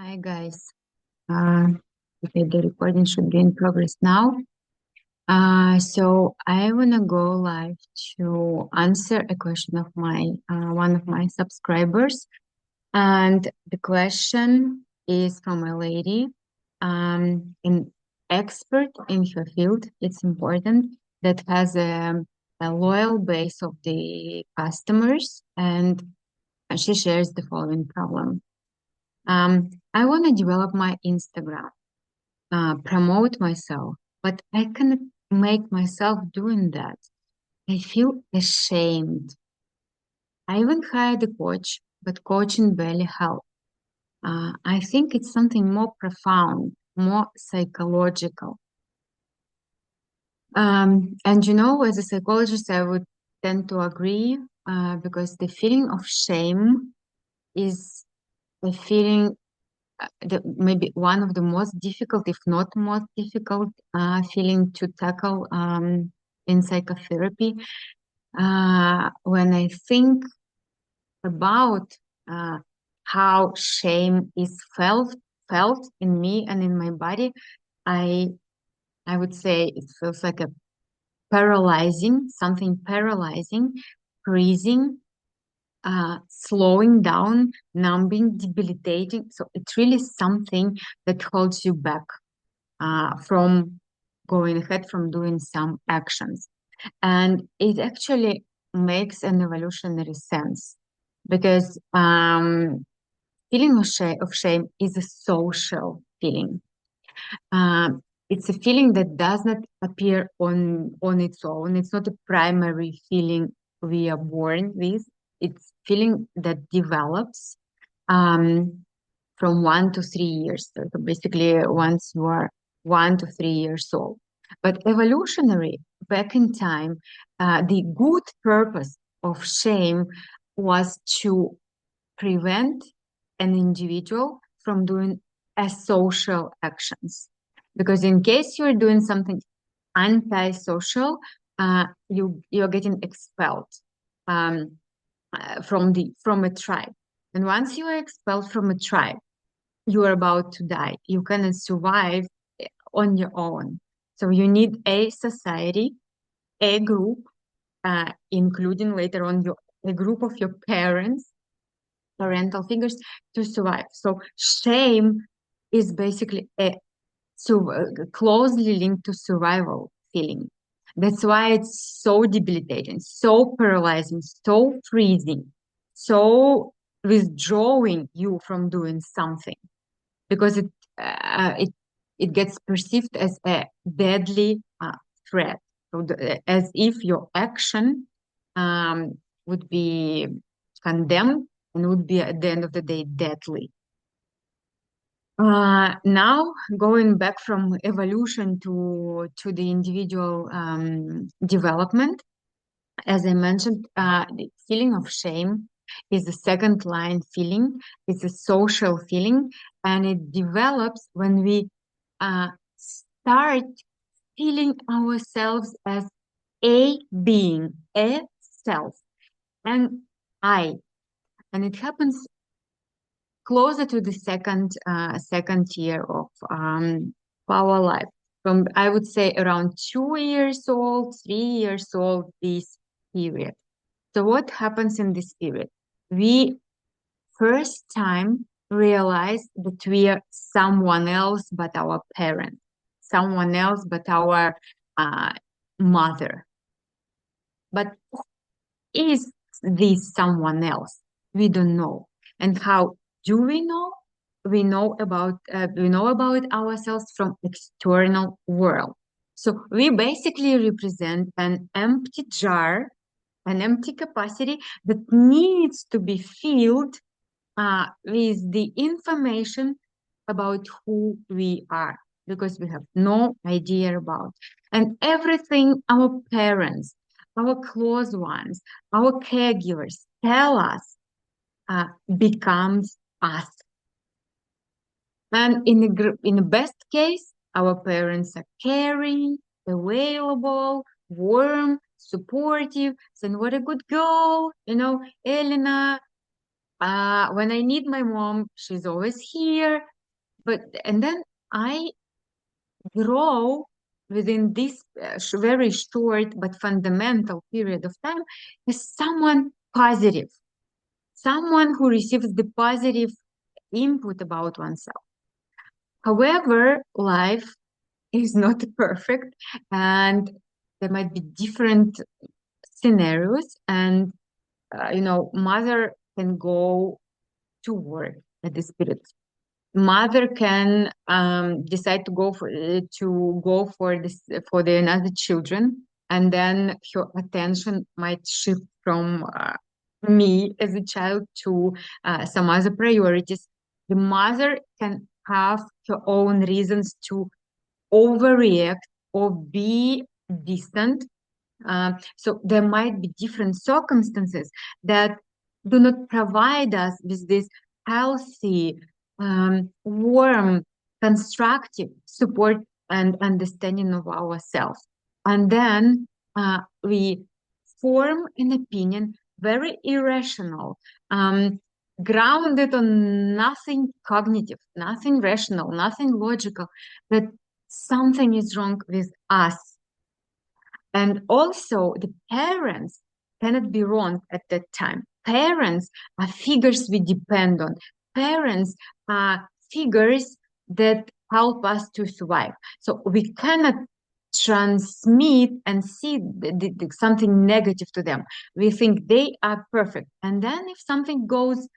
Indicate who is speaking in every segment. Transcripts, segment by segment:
Speaker 1: Hi guys. Okay, the recording should be in progress now. So I wanna go live to answer a question of my one of my subscribers, and the question is from a lady, an expert in her field. It's important that has a loyal base of the customers, and she shares the following problem. I want to develop my Instagram, promote myself, but I cannot make myself doing that. I feel ashamed. I even hired a coach, but coaching barely helped. I think it's something more profound, more psychological. And as a psychologist, I would tend to agree because the feeling of shame is a feeling maybe one of the most difficult, if not most difficult, feeling to tackle in psychotherapy. When I think about how shame is felt in me and in my body, I I would say it feels like a something paralyzing, freezing, slowing down, numbing, debilitating. So it's really something that holds you back from going ahead, from doing some actions. And it actually makes an evolutionary sense because feeling of shame is a social feeling. It's a feeling that does not appear on its own. It's not a primary feeling we are born with. It's feeling that develops from 1 to 3 years. So basically, once you are 1 to 3 years old. But evolutionary, back in time, the good purpose of shame was to prevent an individual from doing asocial actions. Because in case you're doing something antisocial, you're getting expelled um, from a tribe. And once you are expelled from a tribe, you are about to die. You cannot survive on your own. So you need a society, a group, including later on a group of your parents, parental figures, to survive. So shame is basically closely linked to survival feeling. That's why it's so debilitating, so paralyzing, so freezing, so withdrawing you from doing something because it gets perceived as a deadly threat. So as if your action would be condemned and would be at the end of the day deadly. Now going back from evolution to the individual development, as I mentioned, the feeling of shame is a second line feeling. It's a social feeling, and it develops when we start feeling ourselves as a being, a self, and I. And it happens closer to the second year of our life. From I would say around 2 years old, 3 years old, this period. So what happens in this period? We first time realize that we are someone else but our parent, someone else but our mother. But is this someone else? We don't know. And how do we know? We know about ourselves from external world. So we basically represent an empty jar, an empty capacity that needs to be filled with the information about who we are, because we have no idea about. And everything our parents, our close ones, our caregivers tell us becomes us. And in the best case, our parents are caring, available, warm, supportive, saying, what a good girl, Elena, When I need my mom, she's always here. And then I grow within this very short but fundamental period of time as someone positive, someone who receives the positive input about oneself. However, life is not perfect, and there might be different scenarios, and mother can go to work at this period. Mother can decide to go for this for the another children, and then her attention might shift from me as a child to some other priorities. The mother can have her own reasons to overreact or be distant. So there might be different circumstances that do not provide us with this healthy, warm, constructive support and understanding of ourselves. And then we form an opinion, very irrational, grounded on nothing cognitive, nothing rational, nothing logical, that something is wrong with us. And also, the parents cannot be wrong at that time. Parents are figures we depend on. Parents are figures that help us to survive. So we cannot transmit and see something negative to them. We think they are perfect. And then if something goes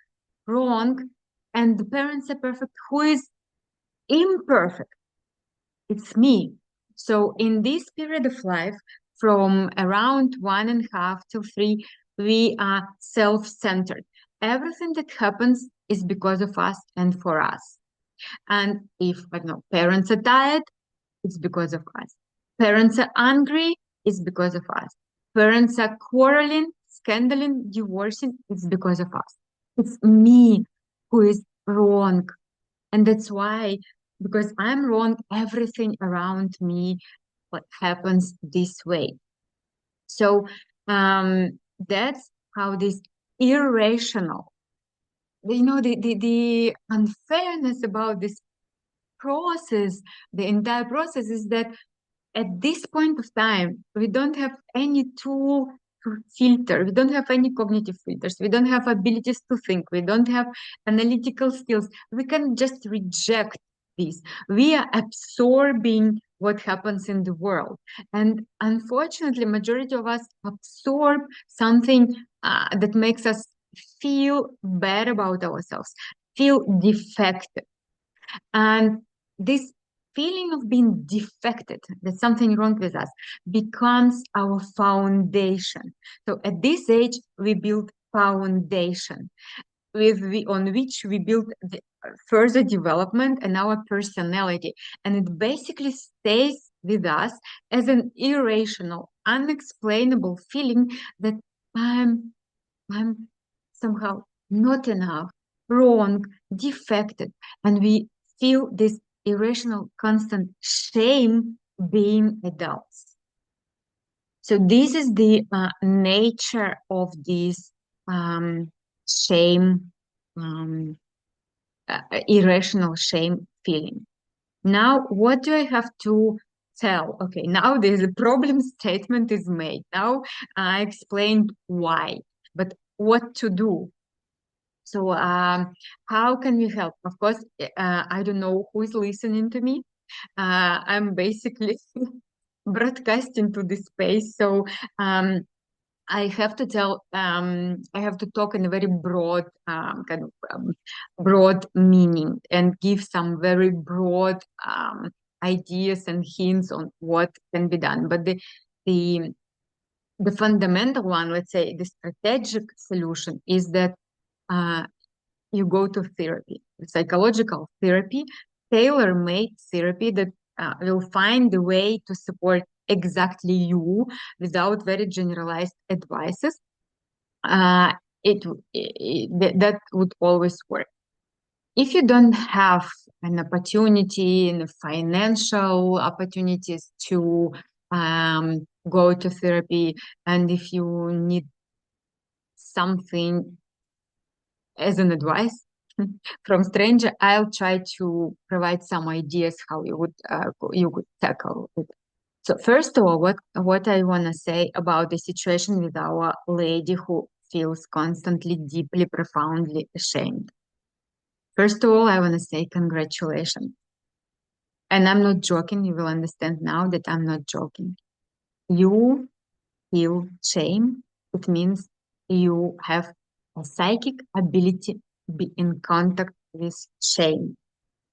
Speaker 1: wrong and the parents are perfect, who is imperfect? It's me. So in this period of life, from around 1.5 to 3, we are self-centered. Everything that happens is because of us and for us. And if, I don't know, parents are tired, it's because of us. Parents are angry, it's because of us. Parents are quarreling, scandaling, divorcing, it's because of us. It's me who is wrong. And that's why, because I'm wrong, everything around me what happens this way. So that's how this irrational, the unfairness about this process, the entire process is that at this point of time, we don't have any tool to filter. We don't have any cognitive filters. We don't have abilities to think. We don't have analytical skills. We can just reject this. We are absorbing what happens in the world. And unfortunately, majority of us absorb something that makes us feel bad about ourselves, feel defective. And this feeling of being defected, that something wrong with us, becomes our foundation. So at this age, we build foundation on which we build the further development and our personality. And it basically stays with us as an irrational, unexplainable feeling that I'm somehow not enough, wrong, defected. And we feel this irrational, constant shame being adults. So this is the nature of this shame, irrational shame feeling. Now, what do I have to tell? Okay, now the problem statement is made. Now I explained why, but what to do? So how can we help? Of course, I don't know who is listening to me. I'm basically broadcasting to this space. So I have to I have to talk in a very broad broad meaning and give some very broad ideas and hints on what can be done. But the fundamental one, let's say, the strategic solution is that you go to therapy, psychological therapy, tailor-made therapy that will find the way to support exactly you without very generalized advices. That would always work. If you don't have an opportunity and financial opportunities to go to therapy, and if you need something as an advice from stranger, I'll try to provide some ideas how you would tackle it. So first of all, what I want to say about the situation with our lady who feels constantly, deeply, profoundly ashamed. First of all, I want to say congratulations. And I'm not joking. You will understand now that I'm not joking. You feel shame. It means you have a psychic ability to be in contact with shame.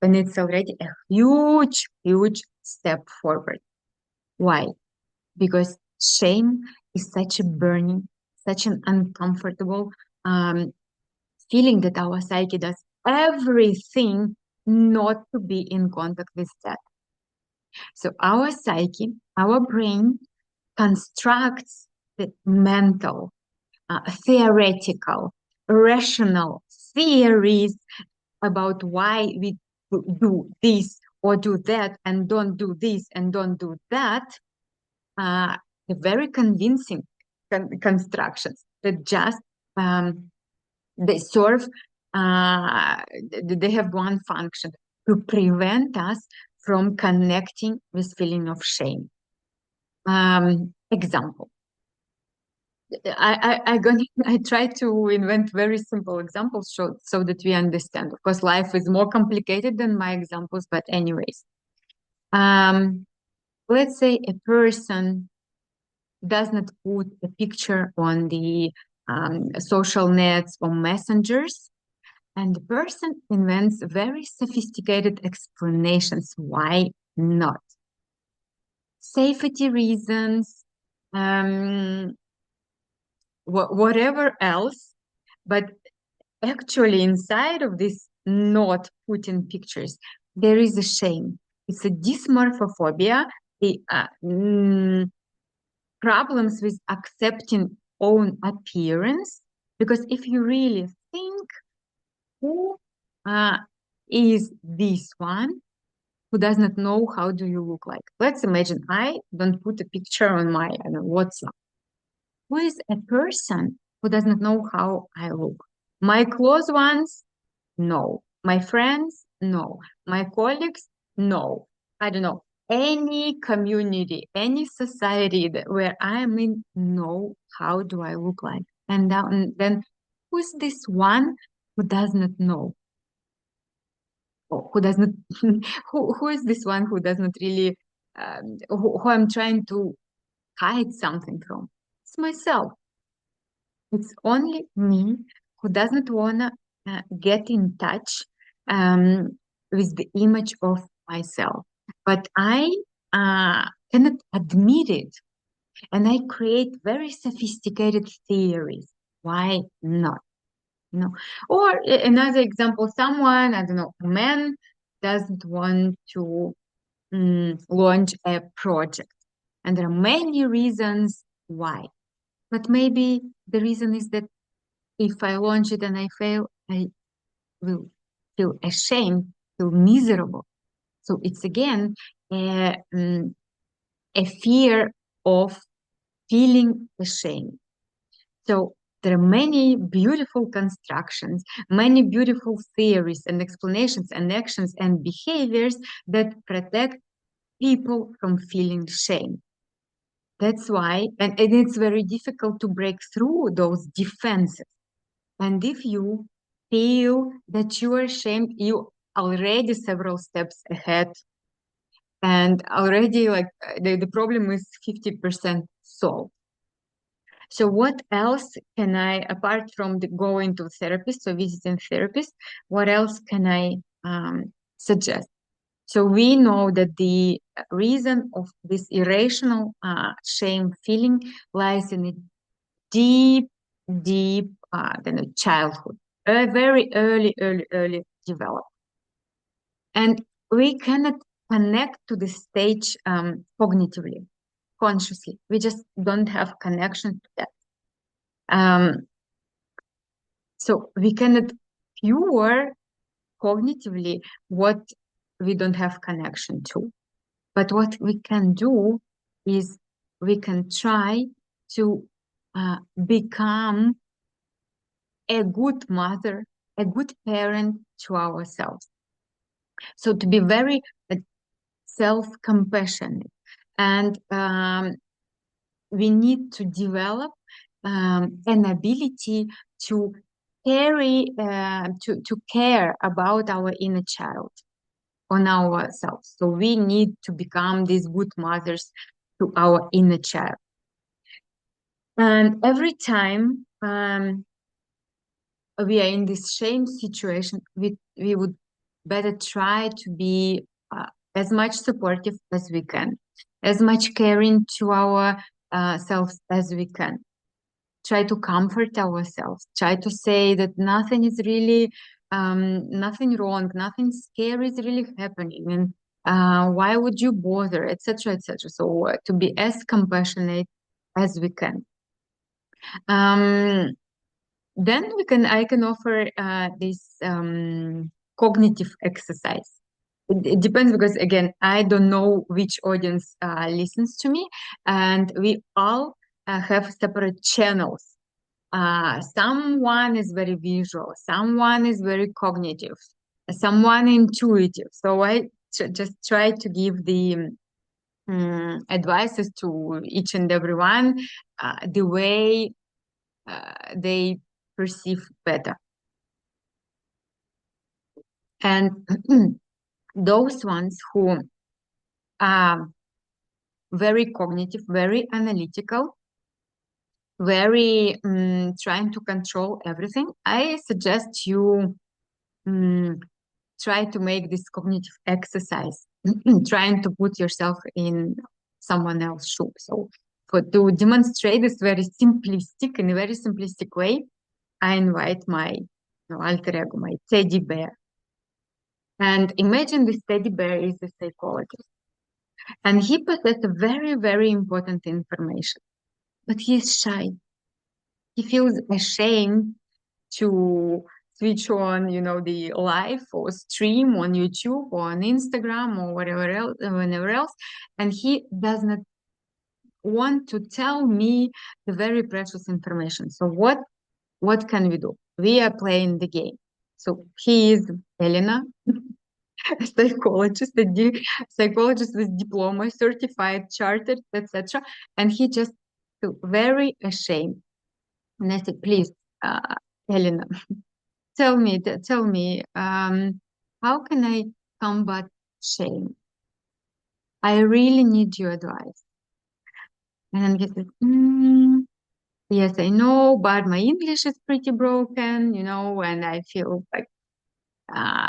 Speaker 1: And it's already a huge, huge step forward. Why? Because shame is such a burning, such an uncomfortable feeling that our psyche does everything not to be in contact with that. So our psyche, our brain constructs the mental, theoretical, rational theories about why we do this or do that and don't do this and don't do that, very convincing constructions that just they serve, they have one function, to prevent us from connecting with feeling of shame. Example. I try to invent very simple examples so that we understand. Of course, life is more complicated than my examples, but anyways. Let's say a person does not put a picture on the social nets or messengers, and the person invents very sophisticated explanations why not. Safety reasons, whatever else, but actually inside of this not putting pictures, there is a shame. It's a dysmorphophobia, the problems with accepting own appearance. Because if you really think, who is this one who does not know how do you look like? Let's imagine I don't put a picture on my WhatsApp. Who is a person who does not know how I look? My close ones? No. My friends? No. My colleagues? No. I don't know. Any community, any society where I am in, no. How do I look like? And then who's this one who does not know? Or who does not, who is this one who does not really, who I'm trying to hide something from? It's myself. It's only me who doesn't want to get in touch with the image of myself. But I cannot admit it. And I create very sophisticated theories. Why not? You know? Or another example, someone, I don't know, a man doesn't want to launch a project. And there are many reasons why. But maybe the reason is that if I launch it and I fail, I will feel ashamed, feel miserable. So it's again a fear of feeling ashamed. So there are many beautiful constructions, many beautiful theories and explanations and actions and behaviors that protect people from feeling shame. That's why, and it's very difficult to break through those defenses. And if you feel that you are ashamed, you already several steps ahead, and already like the problem is 50% solved. So what else can I, apart from going to therapist or visiting therapist, what else can I suggest? So we know that the reason of this irrational shame feeling lies in a deep, deep childhood, very early development. And we cannot connect to the stage cognitively, consciously. We just don't have connection to that. So we cannot cure cognitively what we don't have connection to. But what we can do is we can try to become a good mother, a good parent to ourselves. So to be very self-compassionate, and we need to develop an ability to to care about our inner child on ourselves. So we need to become these good mothers to our inner child. And every time we are in this shame situation, we would better try to be as much supportive as we can, as much caring to our selves as we can. Try to comfort ourselves, try to say that nothing is really, nothing wrong, nothing scary is really happening, and why would you bother, etc., etc. So to be as compassionate as we can. Then I can offer this cognitive exercise. It depends, because again, I don't know which audience listens to me, and we all have separate channels. Someone is very visual, someone is very cognitive, someone intuitive. So I just try to give the advices to each and every one the way they perceive better. And those ones who are very cognitive, very analytical, very trying to control everything, I suggest you try to make this cognitive exercise, trying to put yourself in someone else's shoes. So to demonstrate this very simplistic, in a very simplistic way, I invite my alter ego, my teddy bear. And imagine this teddy bear is a psychologist. And he possesses very, very important information. But he is shy. He feels ashamed to switch on, the live or stream on YouTube or on Instagram or whenever else. And he does not want to tell me the very precious information. So what can we do? We are playing the game. So he is Elena, a psychologist, psychologist with diploma, certified, chartered, etc. And he just feel very ashamed. And I said, please, Elena, tell me, how can I combat shame? I really need your advice. And then he said, yes, I know, but my English is pretty broken, and I feel like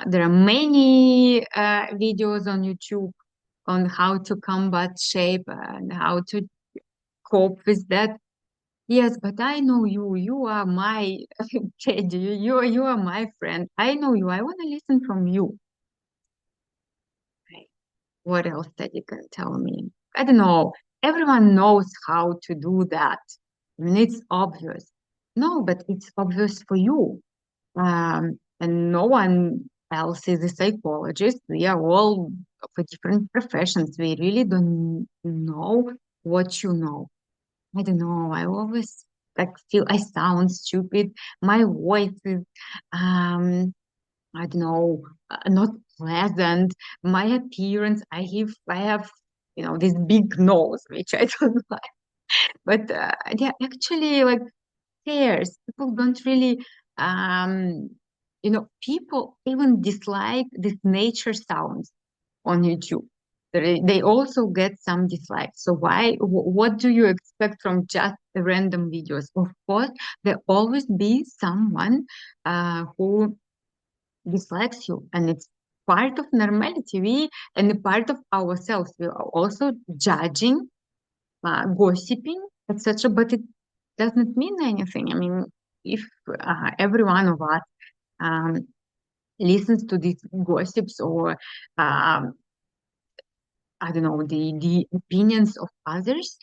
Speaker 1: there are many videos on YouTube on how to combat shame and how to cope with that. Yes, but I know you. You are my kid. You are my friend. I know you. I want to listen from you. Right. What else that you can tell me? I don't know. Everyone knows how to do that. I mean, it's obvious. No, but it's obvious for you. And no one else is a psychologist. We are all of different professions. We really don't know what you know. I don't know. I always feel I sound stupid. My voice is, I don't know, not pleasant. My appearance, I have, this big nose, which I don't like. But yeah, actually, cares. People don't really, um, people even dislike these nature sounds on YouTube. They also get some dislikes. So what do you expect from just random videos? Of course, there always be someone who dislikes you, and it's part of normality. And a part of ourselves. We are also judging, gossiping, etc. But it doesn't mean anything. I mean, if every one of us um, listens to these gossips or I don't know, the opinions of others,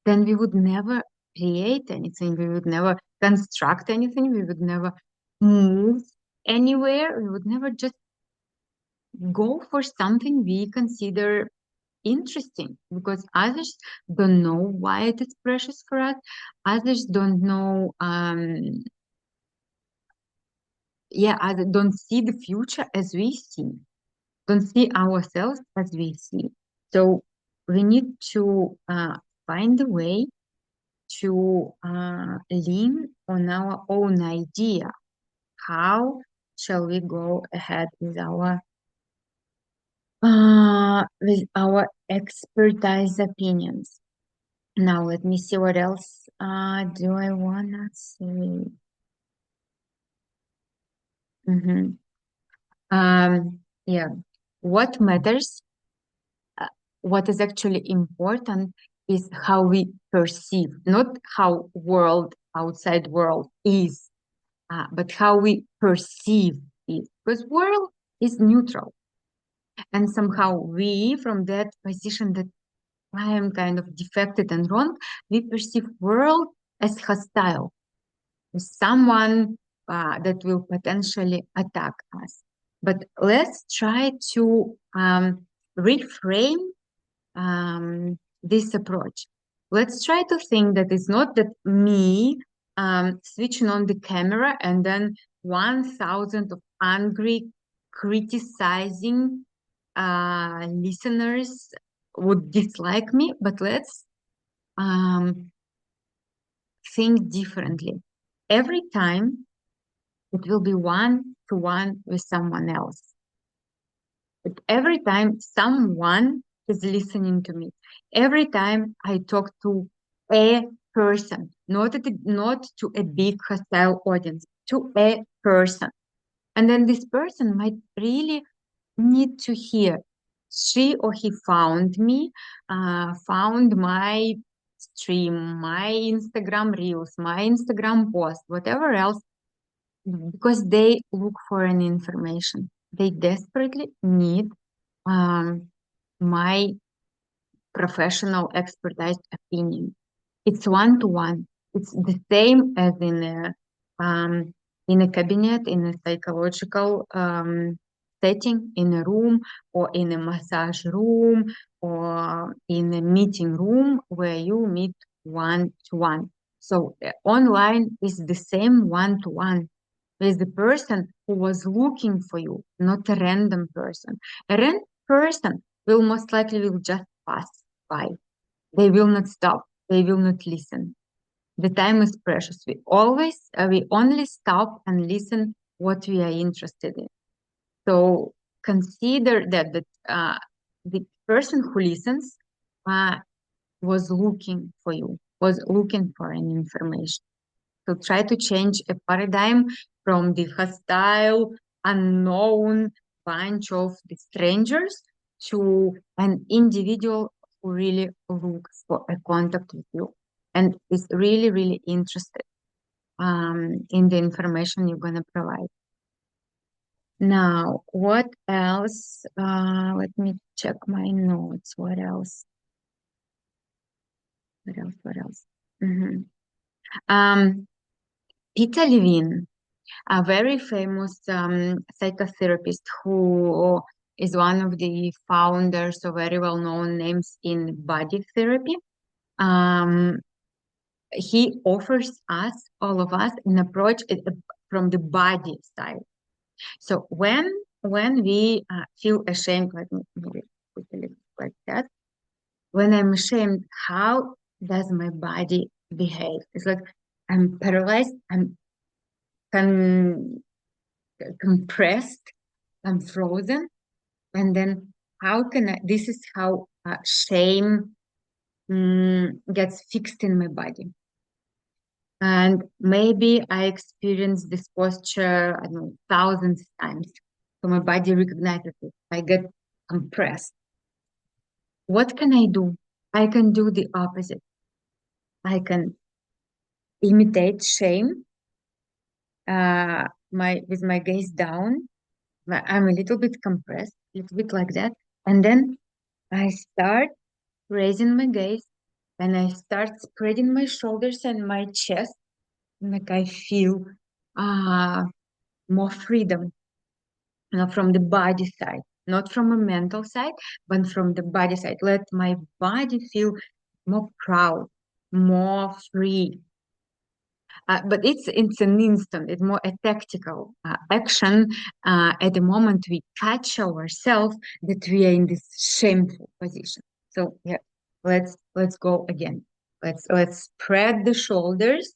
Speaker 1: then we would never create anything. We would never construct anything. We would never move anywhere. We would never just go for something we consider interesting, because others don't know why it is precious for us. Others don't know don't see the future as we see, don't see ourselves as we see. So we need to find a way to lean on our own idea. How shall we go ahead with our expertise opinions? Now let me see what else do I wanna say. Yeah, what matters, what is actually important is how we perceive, not how outside world is, but how we perceive it. Because world is neutral. And somehow we, from that position that I am kind of defected and wrong, we perceive world as hostile, as someone that will potentially attack us. But let's try to reframe this approach. Let's try to think that it's not that me switching on the camera and then 1,000 of angry, criticizing listeners would dislike me, but let's think differently. Every time it will be one-to-one with someone else. But every time someone is listening to me, every time I talk to a person, not to a big hostile audience, to a person. And then this person might really need to hear. She or he found me, found my stream, my Instagram reels, my Instagram post, whatever else, because they look for an information. They desperately need my professional expertise opinion. It's one-to-one. It's the same as in a cabinet, in a psychological setting, in a room, or in a massage room, or in a meeting room where you meet one-to-one. So online is the same one-to-one with the person who was looking for you, not a random person. A random person will most likely will just pass by. They will not stop. They will not listen. The time is precious. We only stop and listen what we are interested in. So consider that the person who listens was looking for you, was looking for an information. So try to change a paradigm from the hostile, unknown bunch of the strangers to an individual who really looks for a contact with you and is really, really interested in the information you're going to provide. Now, what else? Let me check my notes. What else? What else? Peter Levine, a very famous psychotherapist who is one of the founders of very well-known names in body therapy. He offers us, all of us, an approach from the body side. So when we feel ashamed, let me maybe put a little like that. When I'm ashamed, how does my body behave? It's like I'm paralyzed, I'm compressed, I'm frozen, and then how can I? This is how shame gets fixed in my body. And maybe I experienced this posture, I don't know, thousands of times. So my body recognizes it. I get compressed. What can I do? I can do the opposite. I can imitate shame with my gaze down. I'm a little bit compressed, a little bit like that. And then I start raising my gaze and I start spreading my shoulders and my chest. Like I feel more freedom from the body side, not from a mental side, but from the body side. Let my body feel more proud, more free. but it's an instant. It's more a tactical action. At the moment we catch ourselves that we are in this shameful position. So yeah, let's go again. Let's spread the shoulders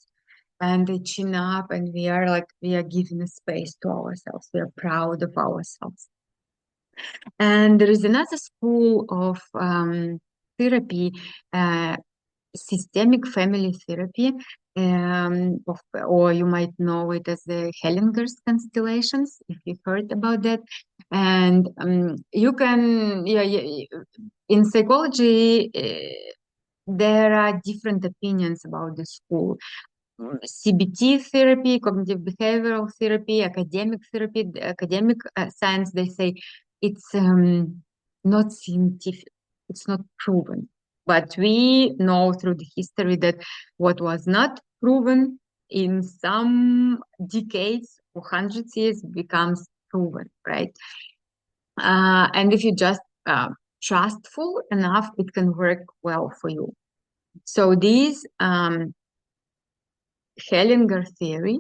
Speaker 1: and the chin up, and we are giving a space to ourselves. We are proud of ourselves. And there is another school of therapy, systemic family therapy, or you might know it as the Hellinger's constellations, if you've heard about that. And you can, in psychology, there are different opinions about the school. CBT therapy, cognitive behavioral therapy, academic therapy, academic science, they say it's not scientific, it's not proven. But we know through the history that what was not proven in some decades or hundreds of years becomes proven, right? And if you just trustful enough, it can work well for you. So these Hellinger theory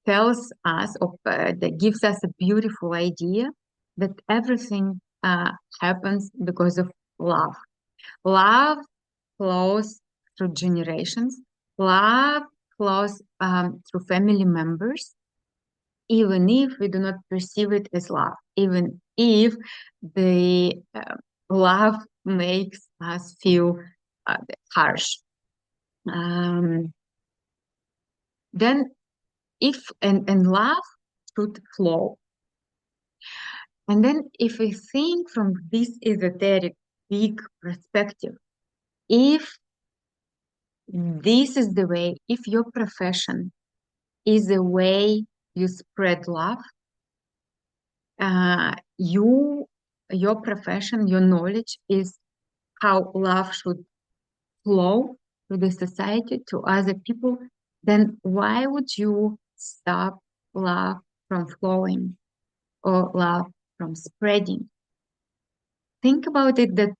Speaker 1: tells us, that gives us a beautiful idea that everything happens because of love. Love flows through generations. Love flows through family members, even if we do not perceive it as love, even if the love makes us feel harsh. Then if and love should flow. And then if we think from this esoteric big perspective, if this is the way, if your profession is the way you spread love, your profession, your knowledge is how love should flow to the society, to other people, then why would you stop love from flowing or love from spreading? Think about it, that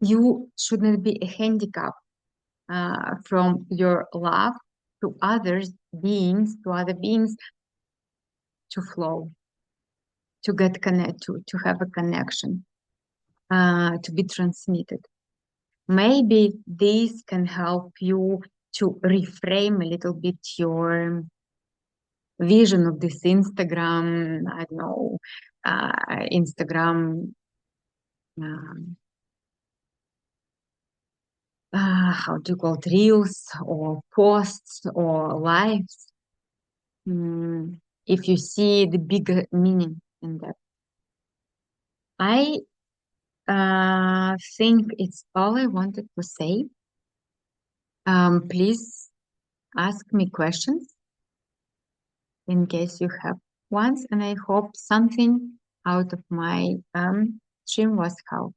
Speaker 1: you shouldn't be a handicap from your love to other beings to flow, to get connected, to have a connection, to be transmitted. Maybe this can help you to reframe a little bit your vision of this Instagram, I don't know, Instagram, how do you call it, reels or posts or lives, if you see the bigger meaning in that. I think it's all I wanted to say. Please ask me questions in case you have ones, and I hope something out of my stream was helpful.